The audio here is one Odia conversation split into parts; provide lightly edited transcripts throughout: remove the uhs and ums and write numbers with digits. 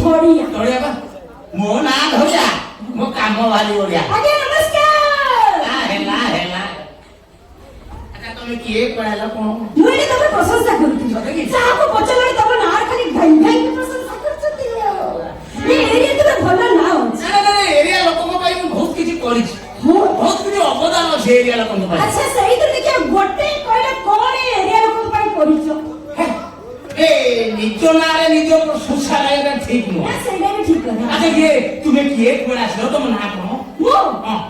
ଧଡ଼ିଆ। ଧଡ଼ିଆ ବା ମୋ ନାଁ ଧଡ଼ିଆ, ମୋ କାମ ଭାରି ବଢିଆ। ଆଜ୍ଞା ନମସ୍କାର। ହେଲା ହେଲା। ଆଚ୍ଛା ତମେ କିଏ କହିଲା କଣ? ମୁଁ ଏଠି ତମେ ପ୍ରଶଂସା କରୁଥିଲି। ଯାହାକୁ ପଚାରିଲେ ତମ ନାଁ ଖାଲି ଘାଇ ଘାଇ ପ୍ରଶଂସା କରୁଛନ୍ତି। ଏ ଏରିଆ ତ ଭଲ ନାଁ ଅଛି। ନା ଏରିଆ ଲୋକଙ୍କ ପାଇଁ ମୁଁ ବହୁତ କିଛି କରିଛି। ବହୁତ କିଛି ଅବଦାନ ଅଛି ଏରିଆ ଲୋକଙ୍କ ପାଇଁ। ଆଚ୍ଛା ସେଇଥିରୁ ଦେଖିଆ ଗୋଟେ କହିଲେ କଣ ଏରିଆ ଲୋକଙ୍କ ପାଇଁ କରିଛ? ଏ ନିଜ ନାଁରେ ନିଜ ପ୍ରଶଂସା କରିବା ଠିକ ନୁହଁ। ସେଇଟା ବି ଠିକ କଥା। ଆଚ୍ଛା କିଏ ତୁମେ କିଏ କୁଆଡ଼େ ଆସିଲ? ତମ ନାଁ କଣ?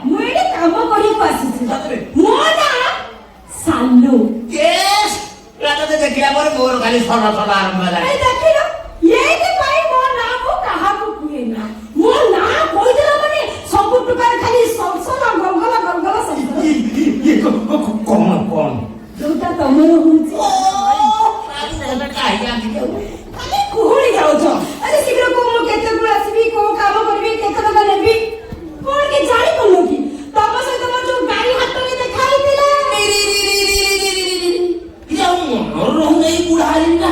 ମୁଁ ଏଠି କାମ କରିବାକୁ ଆସିଛି। ସତରେ? ମୋ ନାଁ ସାଲୁ। ରାଜା ଦେଖିଲା ପରେ ମୋର ଖାଲି ସର ସର ଆରମ୍ଭ ହେଲା। ଦେଖିଲ ଏଇଥିପାଇଁ ମୋ ନାଁ ମୁଁ କାହାକୁ କୁହେ ନା। ମୋ ନାଁ କହିଦେଲା ମାନେ ସବୁ ପ୍ରକାର ଖାଲି ସଂସଦ ଗଙ୍ଗଲ ଗଙ୍ଗଲ ସଂସଦ। କଣ କଣ ଯୋଉଟା ତମର ହଉଛି ଖାଲି କୁହୁଳି ଯାଉଛ। ଆରେ ଶୀଘ୍ର କୁହ ମୁଁ କେତେବେଳେ ଆସିବି, କୋଉ କାମ କରିବି, କେତେ ଟଙ୍କା ନେବି କଣ କି ଜାଣିପାରୁନ କି? ତମ ସହିତ ମୋର ଯୋଉ ଗାଡି ହାଟରେ ଦେଖା ହେଇଥିଲା ରହୁନାଇ ବୁଢା ନା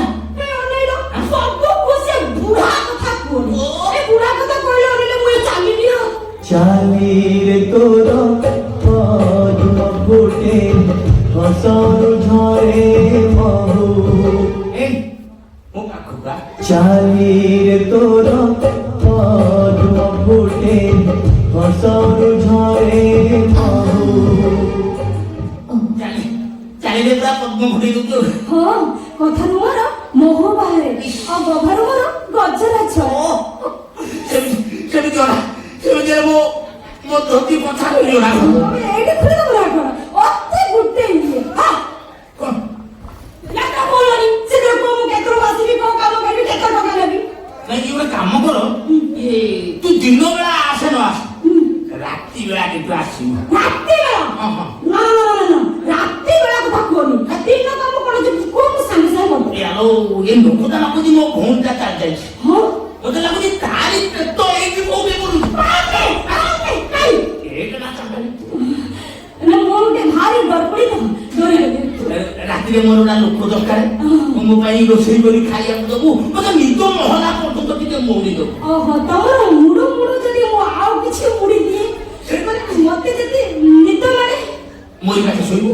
ସବୁ ସେ ବୁଢା କଥା କୁହନି। ଏ ବୁଢା କଥା କହିଲେ ଅନେଇଲେ ମୁଁ ଚାଲିଲି ଆଉ। ଚାଲିରେ ତୋର ପଦ୍ମ ଫୁଟେ ହସରୁ ଝରେ ମହୁ। ଚାଲିରେ ତୋର ପଦ୍ମ ଫୁଟେ ହସରୁ ଝରେ ମହୁ। ଚାଲିରେ ପୁରା ପଦ୍ମ ଫୁଟେଇ ଦଉଛୁ। ହଁ କଥାରୁ ମୋର ମୋହ ବାହାରେ ଆଉ ଗଭାରୁ ମୋର ଗଜରାଛ। ସେମିତି ମୋ ଧୋତି କଥା ଜଣା ଏଇଠି ଖୁଲି ଦବ ନା କଣ? ଅତେ ଗୋଟେ ଇଏ ଲେଖା ବୋଲନି। ଶୀଘ୍ର କୁହ ମୁଁ କେତେବେଳେ ଆସିବି, କୋଉ କାମ କରିବି, କେତେ ଟଙ୍କା ନେବି। ନାଇଁ ଗୋଟେ କାମ କର, ତୁ ଦିନ ବେଳା ଆସେ ନ ଆସ, ରାତି ବେଳା କିନ୍ତୁ ଆସିବୁ। ରାତି ବେଳା? ନା ରାତି ବେଳା କଥା କୁହନି। ଦିନ କାମ କଣ କୁହ, ମୁଁ ସାଙ୍ଗେ ସାଙ୍ଗେ କରିବି। ଏ ଲୋକଟା ଲାଗୁଛି ମୋ ଭଉଣୀଟା ଚାଲି ଯାଇଛି। ମତେ ଲାଗୁଛି ତାରି ପେଟ ଏଇଠି କୋଉଠି ପଡୁଛି। ଭାରି ଦରପଡ଼ି ରାତିରେ ମୋର ଗୋଟେ ଲୋକ ଦରକାର, ମୋ ପାଇଁ ରୋଷେଇ କରି ଖାଇବାକୁ ଦବୁ, ମତେ ନିଦ ନହଲା ପର୍ଯ୍ୟନ୍ତ ଟିକେ ମଉଳି ଦବୁ। ଓହୋ ତମର ମୁଡୁ ମୁଡୁ ଯଦି ମୁଁ ଆଉ କିଛି ମୁଡି ଦିଏ ମତେ ଯଦି ନିଦ ମାରେ ମୋରି ପାଖେ ଶୋଇବୁ।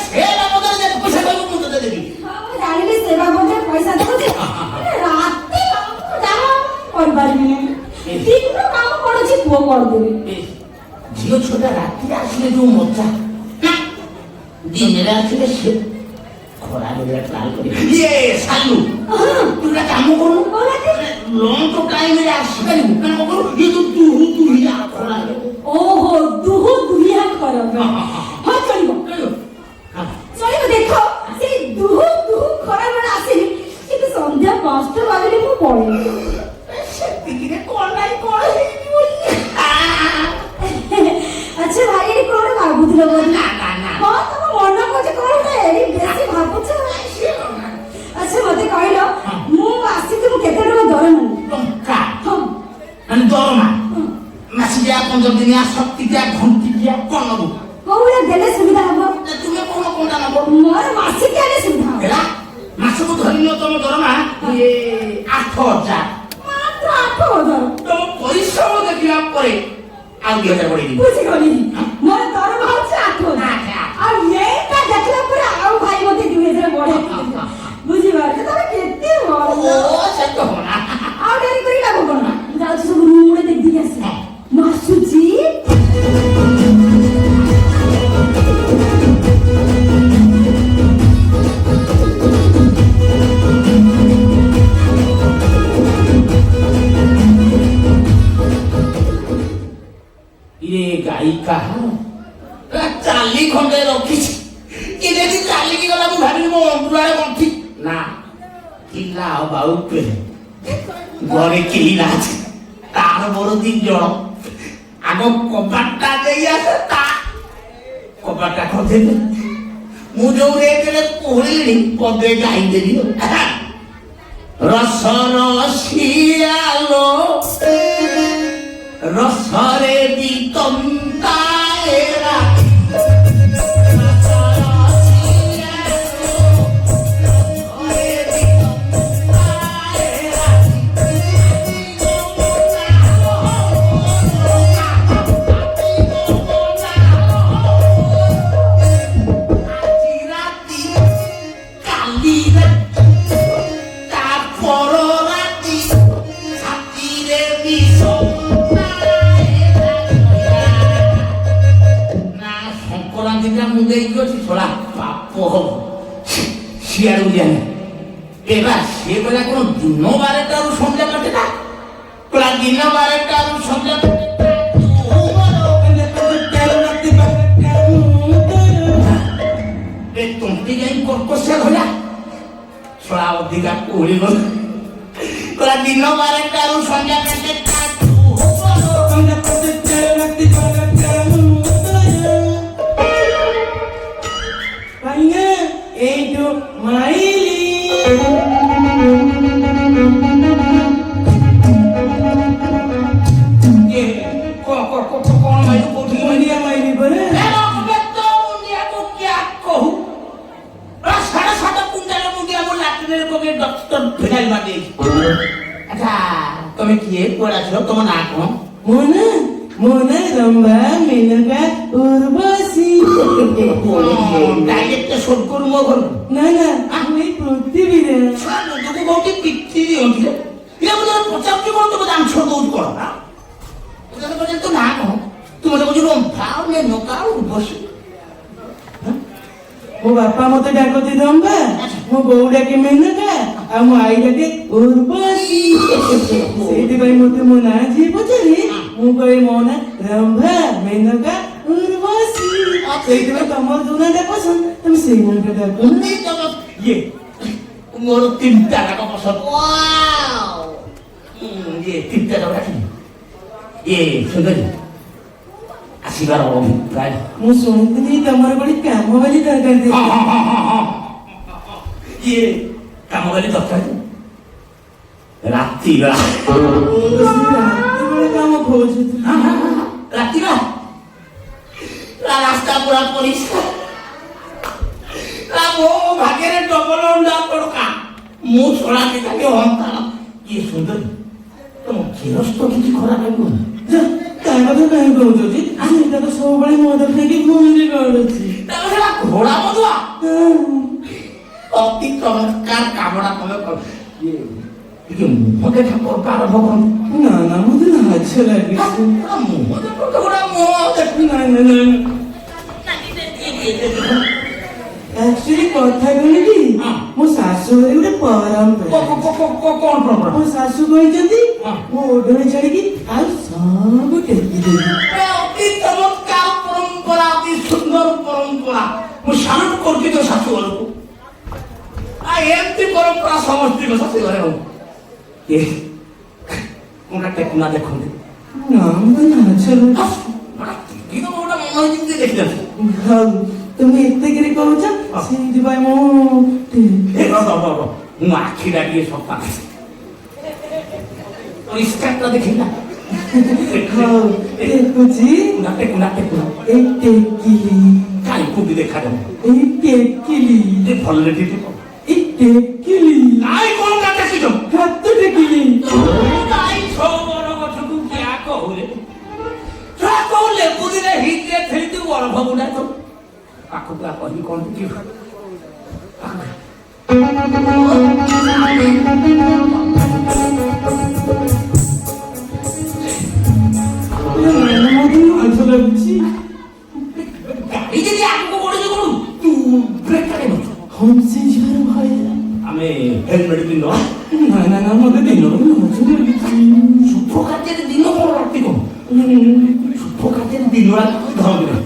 ସେ ବାବଦରେ ଯେତେ ପଇସା କହିବୁ ମୁଁ ତତେ ଦେବି। ମୁଁ ଜାଣିଲି ସେ ବାବଦରେ ପଇସା ଦଉଛି। ରାତି କାମ ଯାହା କରିପାରିବି ନାହିଁ। ଦିନ କାମ ପଡୁଛି ପୁଅ କରିଦେବି। ଝିଅ ଛୁଆଟା ରାତିରେ ଆସିଲେ ଯୋଉ ମଜା, ଦିନରେ ଆସିଲେ ସେ ଖରା ବେଳିଆ ଟ୍ରାଲ କରିବେ। ସାଲୁ ତୁ ଗୋଟେ କାମ କରୁନୁ, ଲଞ୍ଚ ଟାଇମରେ ଆସିପାରିବୁ। କାମ କରୁ ଇଏ ଯୋଉ ଦୁହୁ ଦୁହିଆ ଖରା। ଓହୋ ଦୁହୁ ଦୁହିଆ ଖରା। ହଁ ଚଳିବ ଚଳିବ। ଦେଖ ସେଇ ଦୁହୁ ଦୁହୁ ଖରା ବେଳେ ଆସିଲି, କିନ୍ତୁ ସନ୍ଧ୍ୟା 5ଟା ବାଜିଲେ ମୁଁ ପଳେଇଲି। ସେତିକିରେ କଣ ନାଇଁ କଣ ହେଇଯିବ। ଆଚ୍ଛା ଭାଇ ଏଠି କଣ ଭାବୁଥିଲ? ହଁ ତମ ମନ କହୁଛି କଣ ଏଠି ବେଶୀ ଭାବୁଛ। ଆଚ୍ଛା ମତେ କହିଲ ମୁଁ ଆସିଛି, ମୁଁ କେତେ ଟଙ୍କା ଦରମା? ଦରମା ମାସିକିଆ 15 ଦିନିଆ 7 ଘଣ୍ଟିକିଆ କଣ ନବୁ? କୋଉ ଭଳିଆ ଦେଲେ ସୁବିଧା ହବ? ତୁମେ କଣ କୋଉଟା ନବ? ମୋର ମାସିକିଆ ହେଲେ ସୁବିଧା ହବ। ମାସକୁ ଧରିନିଅ ତମ ଦରମା 8,000। ମାତ୍ର 8,000? ତମ ପରିଶ୍ରମ ଦେଖିଲା ପରେ ଆଉ 2,000 ବଢେଇବି। ବୁଝିଗଲି। ମୋର ଦରମା ହଉଛି 8,000 ଆଉ ଏଇଟା ଦେଖିଲା ପରେ ଆଉ ଭାଇ ମତେ 2,000 ବଢେଇ ବୁଝିପାରୁଛ? ତମେ କେତେ ଆଉ ଡେରି କରି ଲାଭ କଣ? ଯାଉଛି ସବୁ ରୁମ୍ ଗୁଡେ ଦେଖିକି ଆସିବ। ମୁଁ ଆସୁଛି। ଗାଈ କାହାର ଚାଲି ଖଣ୍ଡେ ରଖିଛି, ଚାଲିକି ଗଲା। ମୁଁ ଭାବିଲି ମୋ ଅଣ୍ଡୁଆରେ ଗଣ୍ଠି ନା ଥିଲା ବାଉ ଘରେ କେହି ନାହାନ୍ତି, ତାର ମୋର 2 ଜଣ। ଆଗ କବାଟଟା ଦେଇ ଆସେ, ତା କବାଟଟା ଖୋଲିଦେବି। ମୁଁ ଯୋଉ ରେଟରେ ପୋଳିଲିଣି ପଦେ ଗାଇଦେବି। ରସ ରସିଆଲୋ ରସରେ ବି ତନ୍ତାଏରା। ନା ସଂକ୍ରାନ୍ତିଟା ମୁଁ ଦେଇକି ଅଛି ଛଡ଼ା ପାପ ହବ ସିଆଡ଼ୁ ଯାଏ ଏବା ସିଏ କହିଲା କ'ଣ ଦିନ 12ଟାରୁ ସନ୍ଧ୍ୟା 5ଟା କହିଲା ଦିନ 12ଟାରୁ ସନ୍ଧ୍ୟା 5ଟା ତଣ୍ଟି ଯାଇ କର୍କଶିଆ ଧରିଲା ଛଡ଼ା ଅଧିକା କୋଳି ଗଲା କହିଲା ଦିନ 12ଟାରୁ ସନ୍ଧ୍ୟା 5ଟା এইটো মাইলি କ'ଣ ମାଇଲୁ କୋଉଠିକି ମାଇଲୁ ମାଇଲି ପରେ ତମେ କିଏ କୁଆଡେ ଆସିଲ ତମ ନାଁ କଣ ମୋ ନାଁ ରମ୍ଭା ମେନକା ଉର୍ବଶୀ ଡାଇରେକ୍ଟ ସ୍ୱର୍ଗରୁ ମୋ ଘରକୁ ନା ମୁଁ ଏଇ ପୃଥିବୀରେ ନିଜକୁ କୋଉଠି ପିଠି ଦିଅନ୍ତି ଇଏ ମୁଁ ତୋର ପଚାରୁଛି କଣ ତମେ ଜାଣିଛ ଦଉଛୁ କଣ ନା ତୋ ନାଁ କଣ ତୁ ମତେ କହୁଛୁ ରମ୍ଭା ମେନକା ଉର୍ବଶୀ ମୋ ବାପା ମତେ ଡାକନ୍ତି ରମ୍ଭା ମୋ ବୋଉ ଡାକେ ମେନକା ଆଉ ମୋ ଆଈ ଡାକେ ଉର୍ବଶୀ ସେଇଥିପାଇଁ ମତେ ମୋ ନାଁ ଯିଏ ପଚାରେ ମୁଁ କହେ ମୋ ନାଁ ରମ୍ଭା ମେନକା ଉର୍ବଶୀ ସେଇଥିପାଇଁ ତମର ଯୋଉ ନାଁଟା ପସନ୍ଦ ତମେ ସେଇ ନାଁଟା ଡାକ ଇଏ ମୋର 3ଟା ଯାକ ପସନ୍ଦ ଇଏ 3ଟା ଯାକ ଡାକିଲି ଇଏ ସୁନ୍ଦରୀ ଆସିବାର ଅଭିପ୍ରାୟ ମୁଁ ଶୁଣିଥିଲି ତମର ଗୋଟେ କାମ ବାଲି ଦରକାର ଇଏ କାମ କଲି ଦରକାର ରାତି ବେଳା କାମ ଖୋଜୁଥିଲି ରାତି ବେଳା ରାସ୍ତା ପୁରା ପରିଷ୍କାର ମୋ ଭାଗ୍ୟରେ ଡବଲ ଅଣ୍ଡା ତଡ଼କା ମୁଁ ଶଳାକି ତାকে ହନ୍ତାଳ ଇଏ ସୁନ୍ଦରୀ ତମ ଗେରସ୍ତ କିଛି ଖରାପ ହେବନି ତା କଥା କାହିଁ କହୁଛନ୍ତି ସେଇଟା ତ ସବୁବେଳେ ମଦ ଖାଇକି ଭୂମିରେ ଗଡୁଛି ଘୋଡ଼ା ମଧୁଆ ଅତି ଚମତ୍କାର କାମଟା ତମେ ଟିକେ ମୁହଁ ଦେଖା କରବା ଆରମ୍ଭ କରନ୍ତୁ ନା ମତେ ଲାଜ ଲାଗିଛି ମୁହଁ ଦେଖ ଗୋଟା ମୁହଁ ଦେଖି ଆକ୍ଚୁଆଲି କଥା କଣ କି ମୋ ଶାଶୁ ଘରେ ଗୋଟେ ପରମ୍ପରା କଣ ମୋ ଶାଶୁ କହିଛନ୍ତି ମୋ ଓଢଣୀ ଛାଡିକି ଆଉ ସବୁ ଟେକିଦେବି ଅତି ଚମତ୍କାର ପରମ୍ପରା ଅତି ସୁନ୍ଦର ପରମ୍ପରା ମୁଁ ସାଲୁଟ କରୁଛି ତୋ ଶାଶୁ ଘରକୁ ଏମିତି ପରମ୍ପରା ସମସ୍ତଙ୍କ ଶାଶୁ ଘରେ ହଉ କୋଉଟା ଟେକୁନା ଦେଖନ୍ତି ନା ମତେ ଲାଜ ଯେମିତି ଦେଖିଛନ୍ତି ହଉ তুমি ଏତିକିରି କହୁଛ ସେଇଥିପାଇଁ ମୁଁ ଆଖିଟା ଟିକେ ସଫା ପରିଷ୍କାରଟା ଦେଖିଲା ହଉ ଦେଖୁଛି ଟେକୁନା ଏଇ ଟେକିଲି କାହିଁକୁ ବି ଦେଖାଯାଉ ଏଇ ଟେକିଲି ଭଲରେ ଟିକେ ଏଇ ଟେକିଲି ନାଇଁ କଣ ଟେକିଛ ହାତ ଟେକିଲି ନାଇଁ ଛୋର ଗଛକୁ କିଆ କହୁରେ କହୁଲେ ବୁଦିରେ ହିଟରେ ଖେଳିଛୁ ଗର୍ଭ ବୁଢା ତ ପାଖକୁ କହି କଣ କି ଲାଜ ଲାଗୁଛି ଗାଡି ଯଦି ଆଗକୁ ବଢିଛି କଣ ତୁ ବ୍ରେକ୍ କାଢିବ ହମ୍ସି ଯିବାର ଭୟ ଆମେ ହେଲମେଟ ପିନ୍ଧ ନା ମତେ ଦିନରୁ ଲାଜ ଲାଗୁଛି ଶୁଭ କାର୍ଯ୍ୟରେ ଦିନ କଣ ରାତି କଣ ଶୁଭ କାର୍ଯ୍ୟରେ ଦିନ ରାତି ଧରନ୍ତି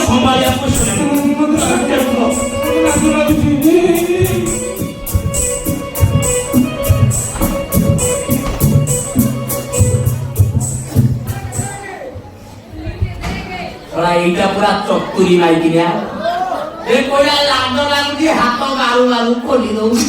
ସମ୍ଭାଳିବାକୁ এইটা পুরা চতুরি মাইকিনিয়া ଏ କହିଲା ଲାଜ ଲାଗୁଛି ହାତ ମାରୁ ମାରୁ ଖୋଲି ଦଉଛି